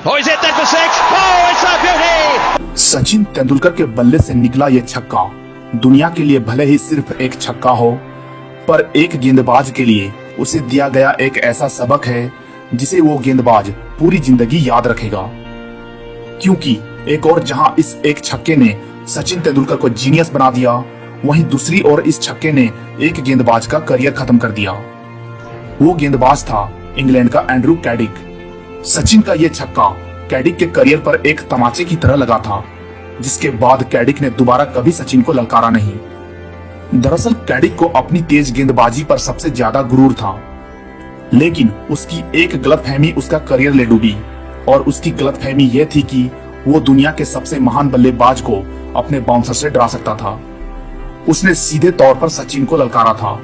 Oh, is it that for six? Oh, it's a beauty! Sachin Tendulkar के बल्ले से निकला ये छक्का दुनिया के लिए भले ही सिर्फ एक छक्का हो, पर एक गेंदबाज के लिए उसे दिया गया एक ऐसा सबक है जिसे वो गेंदबाज पूरी जिंदगी याद रखेगा। क्योंकि एक और जहां इस एक छक्के ने सचिन तेंदुलकर को जीनियस बना दिया, वहीं दूसरी ओर इस छक्के ने एक गेंदबाज का करियर खत्म कर दिया। वो गेंदबाज था इंग्लैंड का एंड्रू कैडिक। सचिन का ये छक्का कैडिक के करियर पर एक तमाचे की तरह लगा था, जिसके बाद कैडिक ने दोबारा कभी सचिन को ललकारा नहीं। दरअसल कैडिक को अपनी तेज गेंदबाजी पर सबसे ज्यादा गुरूर था, लेकिन उसकी एक गलतफहमी उसका करियर ले डूबी। और उसकी गलतफहमी यह थी कि वो दुनिया के सबसे महान बल्लेबाज को अपने बाउंसर से डरा सकता था। उसने सीधे तौर पर सचिन को ललकारा था,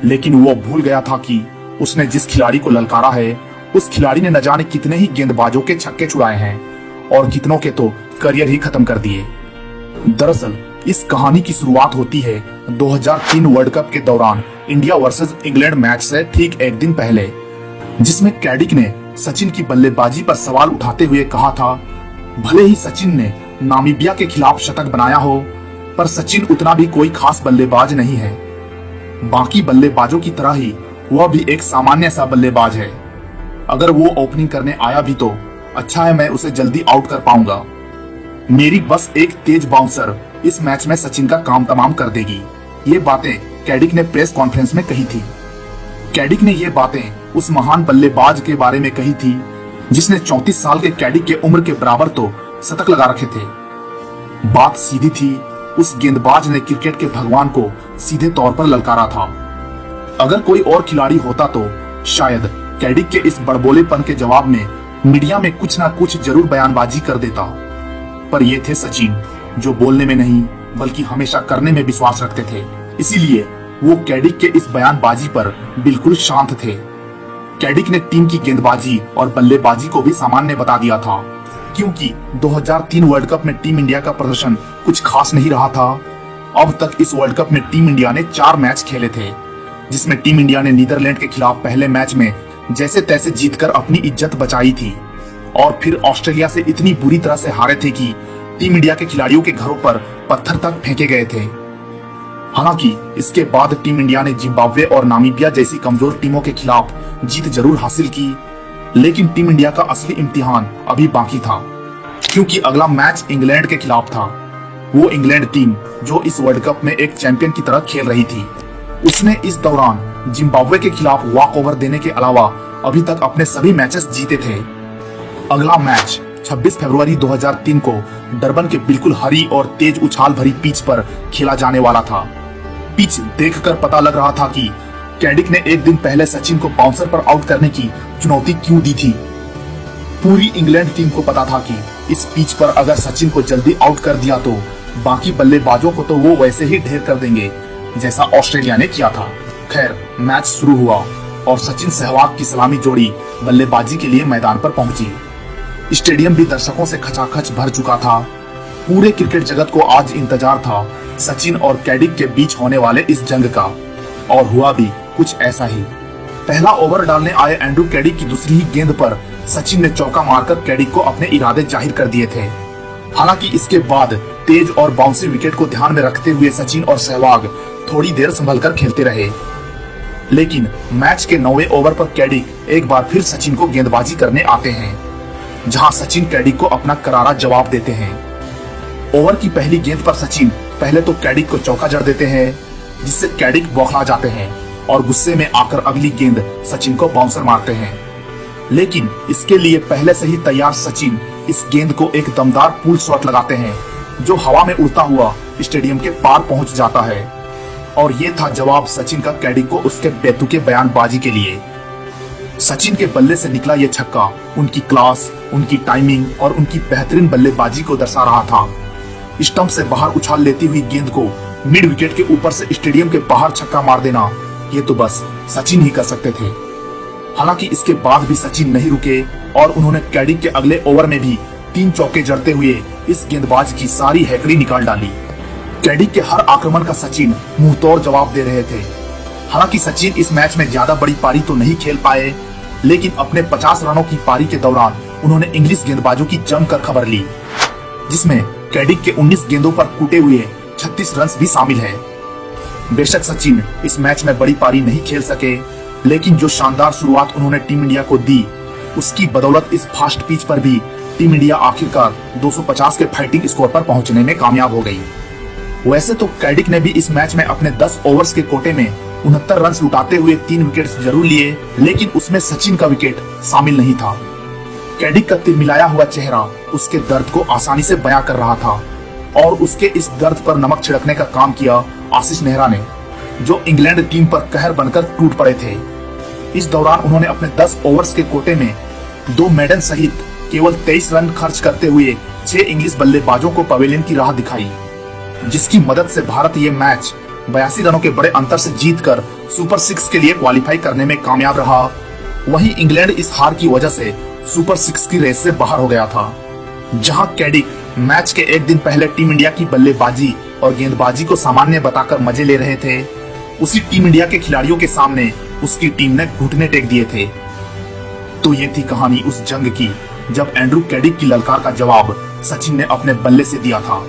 लेकिन वो भूल गया था कि उसने जिस खिलाड़ी को ललकारा है, उस खिलाड़ी ने न जाने कितने ही गेंदबाजों के छक्के छुड़ाए हैं और कितनों के तो करियर ही खत्म कर दिए। दरअसल इस कहानी की शुरुआत होती है 2003 वर्ल्ड कप के दौरान इंडिया वर्सेस इंग्लैंड मैच से ठीक एक दिन पहले, जिसमें कैडिक ने सचिन की बल्लेबाजी पर सवाल उठाते हुए कहा था, भले ही सचिन ने नामीबिया के खिलाफ शतक बनाया हो, पर सचिन उतना भी कोई खास बल्लेबाज नहीं है। बाकी बल्लेबाजों की तरह ही वह भी एक सामान्य सा बल्लेबाज है। अगर वो ओपनिंग करने आया भी तो अच्छा है, मैं उसे जल्दी आउट कर पाऊंगा। मेरी बस एक तेज बाउंसर इस मैच में सचिन का काम तमाम कर देगी। ये बातें कैडिक ने प्रेस कॉन्फ्रेंस में कही थी। कैडिक ने ये बातें उस महान बल्लेबाज के बारे में कही थी जिसने 34 साल के कैडिक के उम्र के बराबर तो शतक लगा रखे थे। बात सीधी थी, उस गेंदबाज ने क्रिकेट के भगवान को सीधे तौर पर ललकारा था। अगर कोई और खिलाड़ी होता तो शायद कैडिक के इस बड़बोलेपन के जवाब में मीडिया में कुछ ना कुछ जरूर बयानबाजी कर देता, पर ये थे सचिन, जो बोलने में नहीं बल्कि हमेशा करने में विश्वास रखते थे। इसीलिए वो कैडिक के इस बयानबाजी पर बिल्कुल शांत थे। कैडिक ने टीम की गेंदबाजी और बल्लेबाजी को भी सामान्य बता दिया था, क्योंकि 2003 वर्ल्ड कप में टीम इंडिया का प्रदर्शन कुछ खास नहीं रहा था। अब तक इस वर्ल्ड कप में टीम इंडिया ने 4 मैच खेले थे, जिसमें टीम इंडिया ने नीदरलैंड के खिलाफ पहले मैच में जैसे तैसे जीतकर अपनी इज्जत बचाई थी, और फिर ऑस्ट्रेलिया से इतनी बुरी तरह से हारे थे कि टीम इंडिया के खिलाड़ियों के घरों पर पत्थर तक फेंके गए थे। हालांकि इसके बाद टीम इंडिया ने जिम्बाब्वे और नामीबिया जैसी कमजोर टीमों के खिलाफ जीत जरूर हासिल की, लेकिन टीम इंडिया का असली इम्तिहान अभी बाकी था, क्योंकि अगला मैच इंग्लैंड के खिलाफ था। वो इंग्लैंड टीम जो इस वर्ल्ड कप में एक चैंपियन की तरह खेल रही थी, उसने इस दौरान जिम्बाब्वे के खिलाफ वॉक ओवर देने के अलावा अभी तक अपने सभी मैचेस जीते थे। अगला मैच 26 फरवरी 2003 को डरबन के बिल्कुल हरी और तेज उछाल भरी पिच पर खेला जाने वाला था। पिच देखकर पता लग रहा था कि कैडिक ने एक दिन पहले सचिन को बाउंसर पर आउट करने की चुनौती क्यों दी थी। पूरी इंग्लैंड टीम को पता था कि इस पिच पर अगर सचिन को जल्दी आउट कर दिया तो बाकी बल्लेबाजों को तो वो वैसे ही ढेर कर देंगे जैसा ऑस्ट्रेलिया ने किया था। खैर, मैच शुरू हुआ और सचिन सहवाग की सलामी जोड़ी बल्लेबाजी के लिए मैदान पर पहुंची। स्टेडियम भी दर्शकों से खचाखच भर चुका था। पूरे क्रिकेट जगत को आज इंतजार था सचिन और कैडिक के बीच होने वाले इस जंग का, और हुआ भी कुछ ऐसा ही। पहला ओवर डालने आए एंड्रू कैडिक की दूसरी ही गेंद पर सचिन ने चौका मारकर कैडिक को अपने इरादे जाहिर कर दिए थे। हालांकि इसके बाद तेज और बाउंसी विकेट को ध्यान में रखते हुए सचिन और सहवाग थोड़ी देर संभलकर खेलते रहे, लेकिन मैच के 9वें ओवर पर कैडिक एक बार फिर सचिन को गेंदबाजी करने आते हैं, जहां सचिन कैडिक को अपना करारा जवाब देते हैं। ओवर की पहली गेंद पर सचिन पहले तो कैडिक को चौका जड़ देते हैं, जिससे कैडिक बौखला जाते हैं और गुस्से में आकर अगली गेंद सचिन को बाउंसर मारते हैं। लेकिन इसके लिए पहले से ही तैयार सचिन इस गेंद को एक दमदार पुल शॉट लगाते हैं, जो हवा में उड़ता हुआ स्टेडियम के पार पहुंच जाता है। और ये था जवाब सचिन का कैडिक को उसके बेतुके बयानबाजी के लिए। सचिन के बल्ले से निकला ये छक्का उनकी क्लास, उनकी टाइमिंग और उनकी बेहतरीन बल्लेबाजी को दर्शा रहा था। स्टंप से बाहर उछाल लेती हुई गेंद को मिड विकेट के ऊपर से स्टेडियम के बाहर छक्का मार देना, ये तो बस सचिन ही कर सकते थे। हालांकि इसके बाद भी सचिन नहीं रुके और उन्होंने कैडिक के अगले ओवर में भी 3 चौके जड़ते हुए इस गेंदबाज की सारी हैकड़ी निकाल डाली। कैडिक के हर आक्रमण का सचिन मुंहतोड़ जवाब दे रहे थे। हालांकि सचिन इस मैच में ज्यादा बड़ी पारी तो नहीं खेल पाए, लेकिन अपने 50 रनों की पारी के दौरान उन्होंने इंग्लिश गेंदबाजों की जमकर खबर ली, जिसमें कैडिक के 19 गेंदों पर कूटे हुए 36 रन भी शामिल है। बेशक सचिन इस मैच में बड़ी पारी नहीं खेल सके, लेकिन जो शानदार शुरुआत उन्होंने टीम इंडिया को दी, उसकी बदौलत इस फास्ट पिच पर भी टीम इंडिया आखिरकार 250 के फाइटिंग स्कोर पर पहुंचने में कामयाब हो गई। वैसे तो कैडिक ने भी इस मैच में अपने 10 ओवर्स के कोटे में 69 रन लुटाते हुए 3 विकेट जरूर लिए, लेकिन उसमें सचिन का विकेट शामिल नहीं था। कैडिक का तिलमिलाया हुआ चेहरा उसके दर्द को आसानी से बयां कर रहा था, और उसके इस दर्द पर नमक छिड़कने का काम किया आशीष नेहरा ने, जो इंग्लैंड टीम पर कहर बनकर टूट पड़े थे। इस दौरान उन्होंने अपने 10 ओवर्स के कोटे में 2 मेडन सहित केवल 23 रन खर्च करते हुए 6 इंग्लिश बल्लेबाजों को पवेलियन की राह दिखाई, जिसकी मदद से भारत ये मैच 82 रनों के बड़े अंतर से जीतकर सुपर 6 के लिए क्वालिफाई करने में कामयाब रहा। वहीं इंग्लैंड इस हार की वजह से सुपर 6 की रेस से बाहर हो गया था। जहां कैडिक मैच के एक दिन पहले टीम इंडिया की बल्लेबाजी और गेंदबाजी को सामान्य बताकर मजे ले रहे थे, उसी टीम इंडिया के खिलाड़ियों के सामने उसकी टीम ने घुटने टेक दिए थे। तो ये थी कहानी उस जंग की, जब एंड्रू कैडिक की ललकार का जवाब सचिन ने अपने बल्ले से दिया था।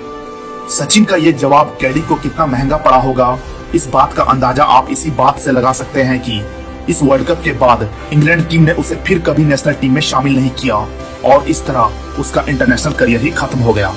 सचिन का ये जवाब कैडिक को कितना महंगा पड़ा होगा, इस बात का अंदाजा आप इसी बात से लगा सकते हैं कि इस वर्ल्ड कप के बाद इंग्लैंड टीम ने उसे फिर कभी नेशनल टीम में शामिल नहीं किया, और इस तरह उसका इंटरनेशनल करियर ही खत्म हो गया।